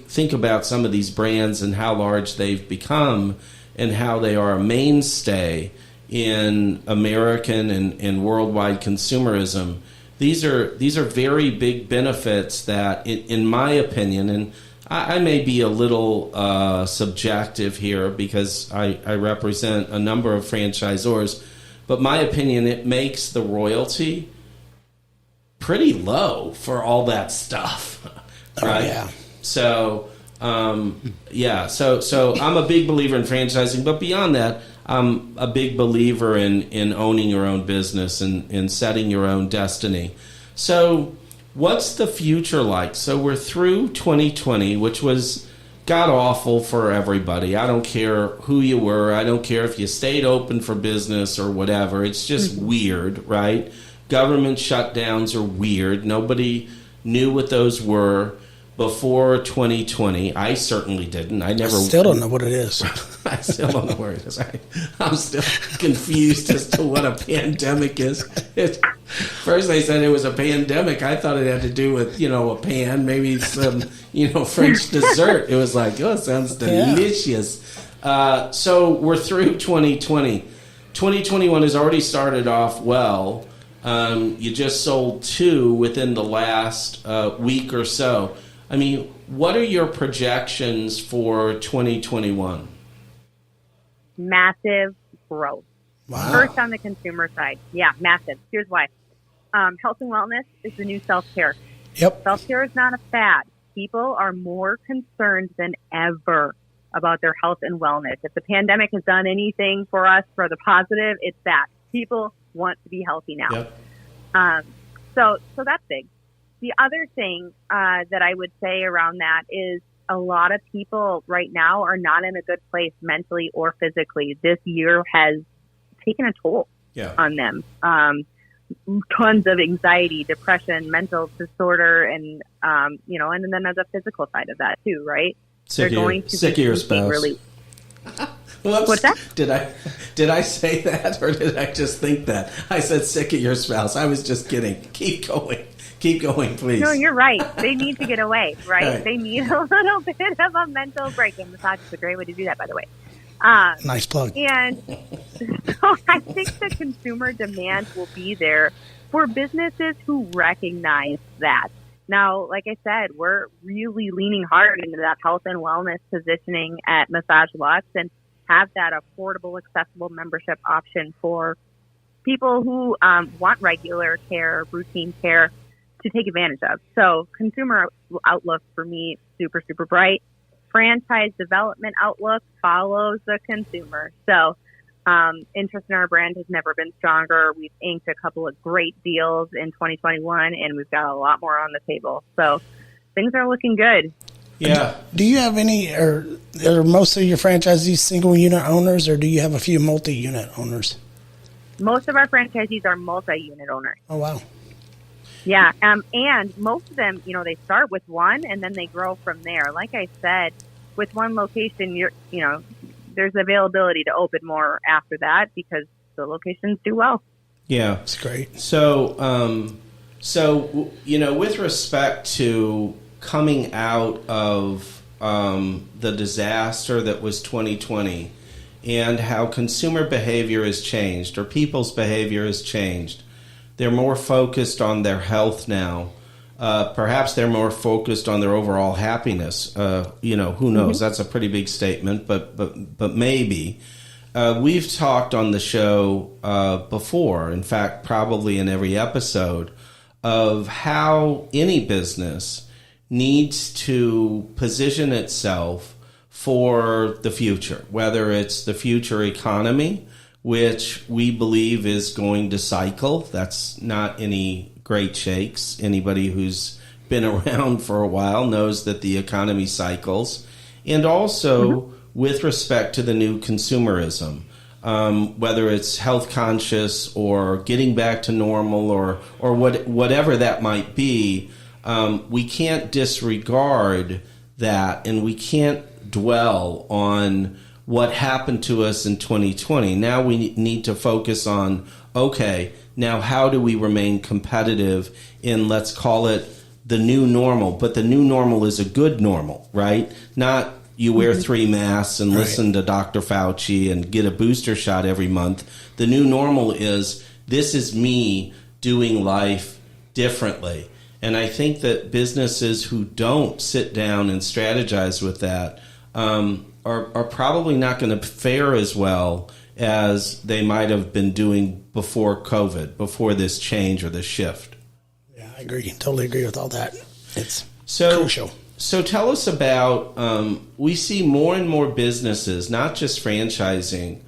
think about some of these brands and how large they've become and how they are a mainstay in American and worldwide consumerism. These are very big benefits that, in my opinion, and I may be a little subjective here because I represent a number of franchisors, but my opinion, it makes the royalty pretty low for all that stuff, right? Oh, yeah. So, so I'm a big believer in franchising, but beyond that, I'm a big believer in owning your own business and setting your own destiny. So what's the future like? So we're through 2020, which was god-awful for everybody. I don't care who you were. I don't care if you stayed open for business or whatever. It's just weird, right? Government shutdowns are weird. Nobody knew what those were before 2020. I certainly didn't. I still don't know what it is. I still don't know where it is. I'm still confused as to what a pandemic is. First they said it was a pandemic. I thought it had to do with, a pan, maybe some, French dessert. It was like, it sounds delicious. Yeah. So we're through 2020. 2021 has already started off well. You just sold 2 within the last week or so. I mean, what are your projections for 2021? Massive growth. Wow. First on the consumer side. Yeah, massive. Here's why. Health and wellness is the new self-care. Yep. Self-care is not a fad. People are more concerned than ever about their health and wellness. If the pandemic has done anything for us for the positive, it's that people want to be healthy now. Yep. So that's big. The other thing that I would say around that is a lot of people right now are not in a good place mentally or physically. This year has taken a toll on them. Tons of anxiety, depression, mental disorder, and and then there's a physical side of that too, right? Sick of your spouse. Really. What's that? Did I say that, or did I just think that? I said sick of your spouse. I was just kidding. Keep going, please. No, you're right. They need to get away, right? They need a little bit of a mental break, and massage is a great way to do that, by the way. Nice plug. And so I think the consumer demand will be there for businesses who recognize that. Now, like I said, we're really leaning hard into that health and wellness positioning at MassageLuXe and have that affordable, accessible membership option for people who want regular care, routine care to take advantage of. So consumer outlook for me, super, super bright. Franchise development outlook follows the consumer. So interest in our brand has never been stronger. We've inked a couple of great deals in 2021, and we've got a lot more on the table. So things are looking good. Yeah. Do you have any, or are most of your franchisees single unit owners, or do you have a few multi-unit owners? Most of our franchisees are multi-unit owners. Oh, wow. Yeah. And most of them, they start with one and then they grow from there. Like I said, with one location, there's availability to open more after that because the locations do well. Yeah. That's great. So, with respect to coming out of the disaster that was 2020 and how consumer behavior has changed or people's behavior has changed, they're more focused on their health now. Perhaps they're more focused on their overall happiness. Who knows? Mm-hmm. That's a pretty big statement, but maybe. We've talked on the show before, in fact, probably in every episode, of how any business needs to position itself for the future, whether it's the future economy, which we believe is going to cycle. That's not any great shakes. Anybody who's been around for a while knows that the economy cycles. And also with respect to the new consumerism, whether it's health conscious or getting back to normal or whatever that might be, we can't disregard that, and we can't dwell on what happened to us in 2020. Now we need to focus on, okay, now how do we remain competitive in, let's call it, the new normal? But the new normal is a good normal, right? Not you wear 3 masks and listen to Dr. Fauci and get a booster shot every month. The new normal is, this is me doing life differently. And I think that businesses who don't sit down and strategize with that are probably not going to fare as well as they might have been doing before COVID, before this change or this shift. Yeah, I agree. Totally agree with all that. It's crucial. So tell us about, we see more and more businesses, not just franchising,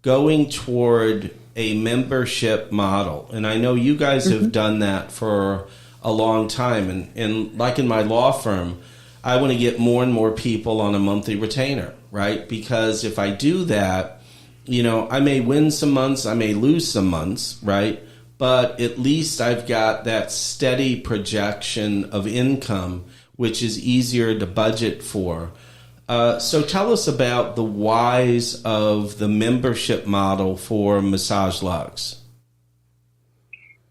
going toward a membership model. And I know you guys have done that for a long time. And like in my law firm, I want to get more and more people on a monthly retainer, right? Because if I do that, I may win some months, I may lose some months, right? But at least I've got that steady projection of income, which is easier to budget for. So tell us about the whys of the membership model for MassageLuXe.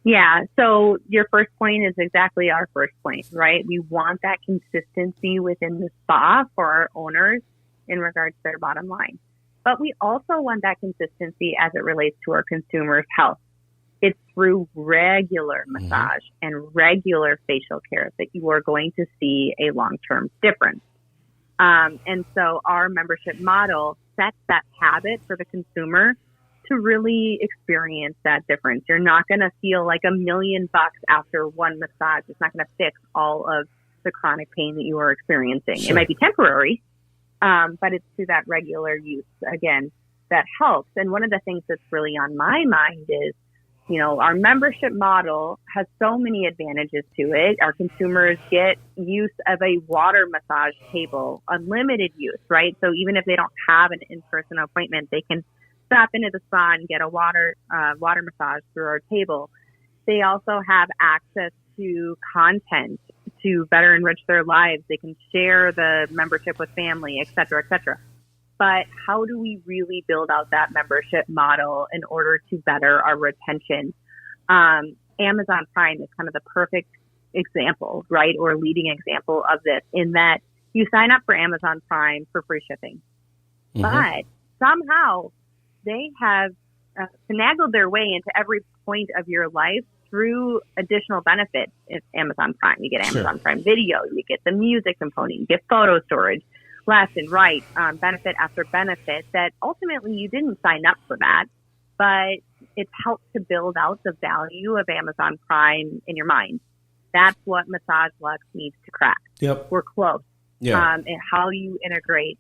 Yeah, so your first point is exactly our first point, right? We want that consistency within the spa for our owners in regards to their bottom line. But we also want that consistency as it relates to our consumers' health. It's through regular massage and regular facial care that you are going to see a long-term difference. And so our membership model sets that habit for the consumer to really experience that difference. You're not going to feel like $1 million after one massage. It's not going to fix all of the chronic pain that you are experiencing. Sure. It might be temporary, but it's through that regular use, again, that helps. And one of the things that's really on my mind is, our membership model has so many advantages to it. Our consumers get use of a water massage table, unlimited use, right? So even if they don't have an in-person appointment, they can stop into the spa and get a water massage through our table. They also have access to content to better enrich their lives. They can share the membership with family, et cetera, et cetera. But how do we really build out that membership model in order to better our retention? Amazon Prime is kind of the perfect example, right? Or leading example of this, in that you sign up for Amazon Prime for free shipping. Mm-hmm. But somehow they have finagled their way into every point of your life through additional benefits. It's Amazon Prime. You get Amazon Prime Video. You get the music component. You get photo storage. Left and right, benefit after benefit, that ultimately you didn't sign up for that, but it's helped to build out the value of Amazon Prime in your mind. That's what MassageLuXe needs to crack. Yep. We're close. Yeah. And how you integrate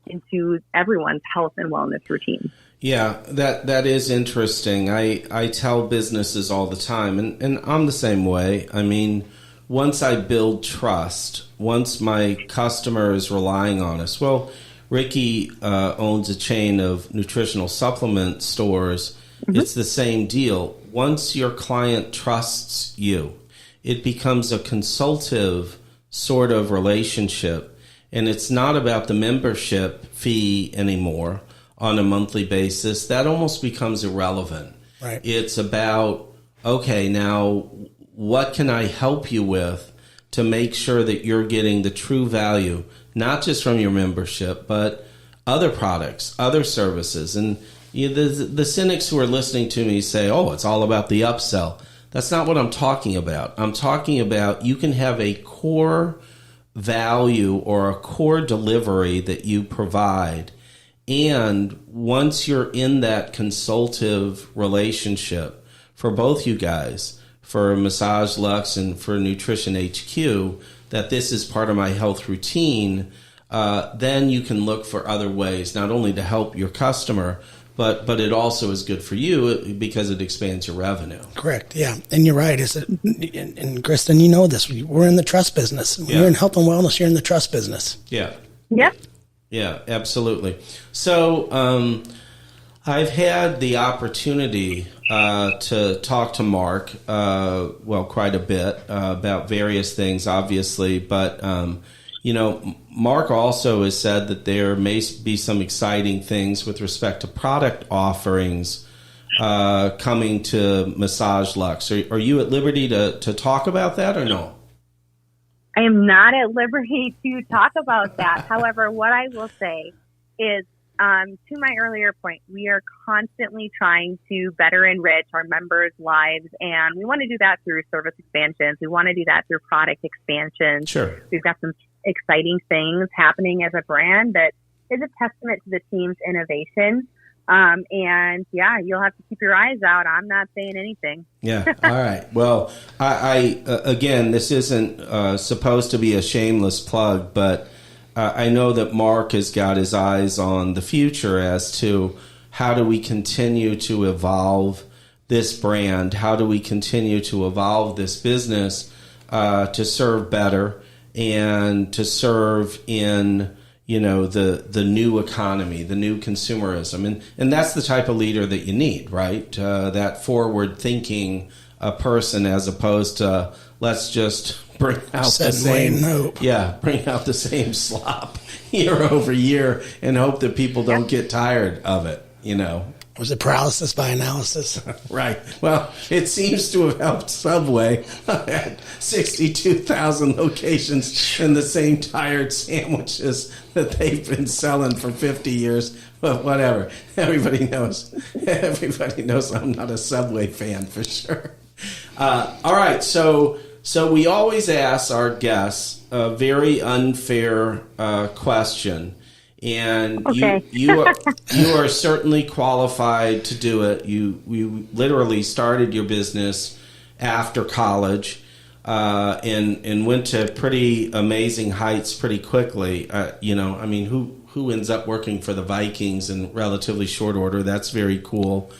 into everyone's health and wellness routine. Yeah, that is interesting. I tell businesses all the time, and I'm the same way. I mean, once I build trust, once my customer is relying on us. Well, Ricky owns a chain of nutritional supplement stores. Mm-hmm. It's the same deal. Once your client trusts you, it becomes a consultative sort of relationship. And it's not about the membership fee anymore on a monthly basis. That almost becomes irrelevant. Right. It's about, okay, now what can I help you with to make sure that you're getting the true value, not just from your membership, but other products, other services. And the cynics who are listening to me say, oh, it's all about the upsell. That's not what I'm talking about. I'm talking about you can have a core value or a core delivery that you provide. And once you're in that consultative relationship for both you guys, for MassageLuXe and for Nutrition HQ, that this is part of my health routine, then you can look for other ways, not only to help your customer, but it also is good for you because it expands your revenue. Correct. Yeah. And you're right. And Kristen, you know this. We're in the trust business. We're in health and wellness. You're in the trust business. Yeah. Yep. Yeah, absolutely. So I've had the opportunity to talk to Mark, quite a bit about various things, obviously. But, Mark also has said that there may be some exciting things with respect to product offerings coming to MassageLuXe. Are you at liberty to talk about that or no? I am not at liberty to talk about that. However, what I will say is, to my earlier point, we are constantly trying to better enrich our members' lives, and we want to do that through service expansions. We want to do that through product expansions. Sure. We've got some exciting things happening as a brand that is a testament to the team's innovation. And yeah, you'll have to keep your eyes out. I'm not saying anything. Yeah. All right. Well, I again, this isn't supposed to be a shameless plug, but I know that Mark has got his eyes on the future as to how do we continue to evolve this brand? How do we continue to evolve this business to serve better and to serve in the new economy, the new consumerism. And that's the type of leader that you need, right? That forward-thinking person as opposed to let's just bring out bring out the same slop year over year and hope that people don't get tired of it, Was it paralysis by analysis? Right. Well, it seems to have helped Subway at 62,000 locations and the same tired sandwiches that they've been selling for 50 years. But whatever. Everybody knows I'm not a Subway fan for sure. All right. So we always ask our guests a very unfair question. And okay. you are certainly qualified to do it. You literally started your business after college and went to pretty amazing heights pretty quickly. Who who ends up working for the Vikings in relatively short order. That's very cool.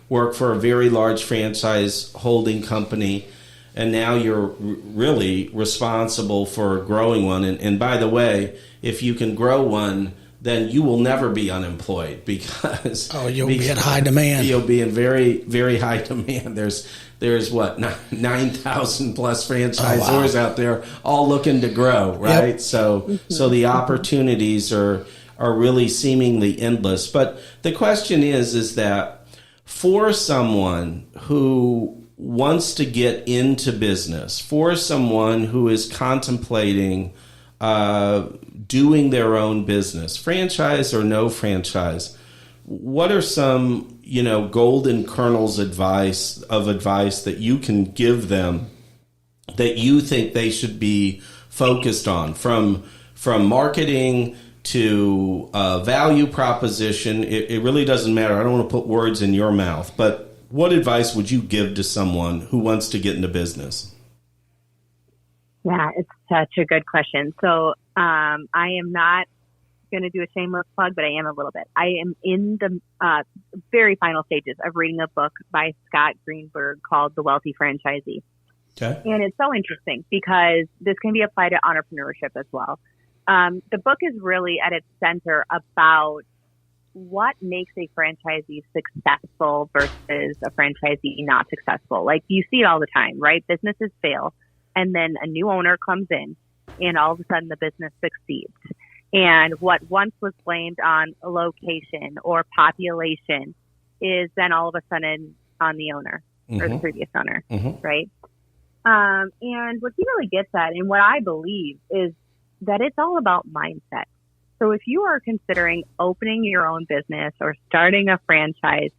Work for a very large franchise holding company, and now you're really responsible for growing one. And by the way, if you can grow one, then you will never be unemployed because you'll be in high demand. You'll be in very, very high demand. There's what 9,000 plus franchisors out there, all looking to grow, right? Yep. So the opportunities are really seemingly endless. But the question is that for someone who wants to get into business, for someone who is contemplating doing their own business, franchise or no franchise, what are some, golden kernels of advice that you can give them that you think they should be focused on, from marketing to value proposition? It really doesn't matter. I don't want to put words in your mouth, but what advice would you give to someone who wants to get into business? Yeah, it's such a good question. So I am not going to do a shameless plug, but I am a little bit. I am in the very final stages of reading a book by Scott Greenberg called The Wealthy Franchisee. Okay. And it's so interesting because this can be applied to entrepreneurship as well. The book is really at its center about what makes a franchisee successful versus a franchisee not successful. Like, you see it all the time, right? Businesses fail, and then a new owner comes in, and all of a sudden the business succeeds. And what once was blamed on location or population is then all of a sudden on the owner or the previous owner, right? And what he really gets at, and what I believe, is that it's all about mindset. So if you are considering opening your own business or starting a franchise,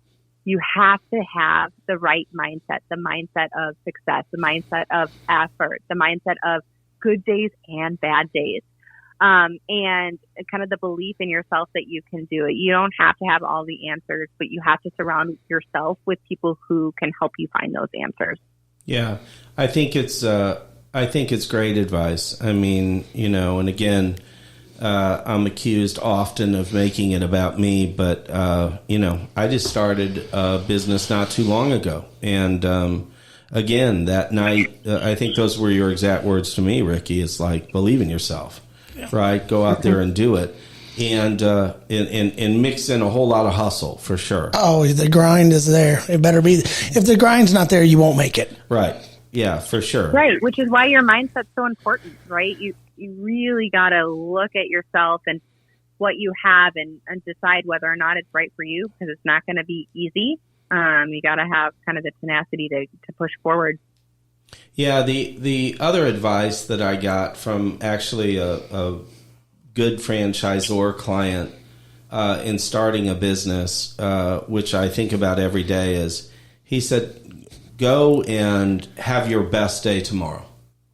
you have to have the right mindset, the mindset of success, the mindset of effort, the mindset of good days and bad days. And kind of the belief in yourself that you can do it. You don't have to have all the answers, but you have to surround yourself with people who can help you find those answers. Yeah, I think it's great advice. I mean, and again, I'm accused often of making it about me, but I just started a business not too long ago, and again, that night, I think those were your exact words to me, Ricky. It's like, believe in yourself. Right, go out there and do it, and mix in a whole lot of hustle for sure. Oh, the grind is there. It better be. If the grind's not there, you won't make it. Right. Yeah, for sure. Right, which is why your mindset's so important. Right, you really got to look at yourself and what you have, and decide whether or not it's right for you, because it's not going to be easy. You got to have kind of the tenacity to push forward. Yeah, the other advice that I got from actually a good franchisor client in starting a business, which I think about every day, is he said, go and have your best day tomorrow,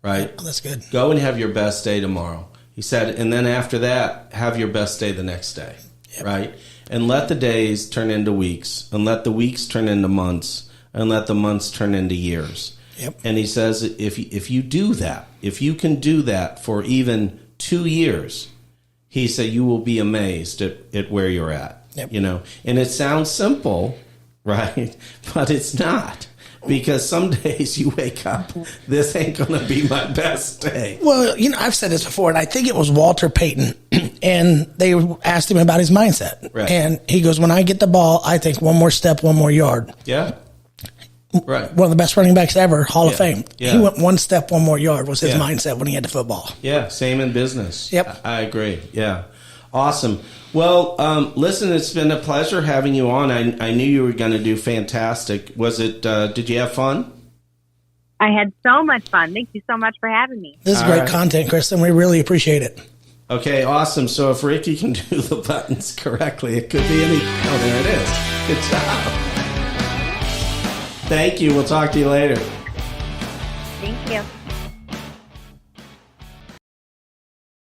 right? Oh, that's good. Go and have your best day tomorrow. He said, and then after that, have your best day the next day, right? And let the days turn into weeks, and let the weeks turn into months, and let the months turn into years. Yep. And he says, if you do that, if you can do that for even 2 years, he said, you will be amazed at where you're at. Yep. And it sounds simple, right? But it's not, because some days you wake up, this ain't going to be my best day. Well, I've said this before, and I think it was Walter Payton, and they asked him about his mindset. Right. And he goes, when I get the ball, I think one more step, one more yard. Yeah. Right. One of the best running backs ever, Hall of Fame. Yeah. He went one step, one more yard was his mindset when he had the football. Yeah, same in business. Yep. I agree. Yeah. Awesome. Well, listen, it's been a pleasure having you on. I knew you were going to do fantastic. Was it, did you have fun? I had so much fun. Thank you so much for having me. This is great content, Kristen. We really appreciate it. Okay, awesome. So if Ricky can do the buttons correctly, it could be any... Oh, there it is. Good job. Thank you. We'll talk to you later. Thank you.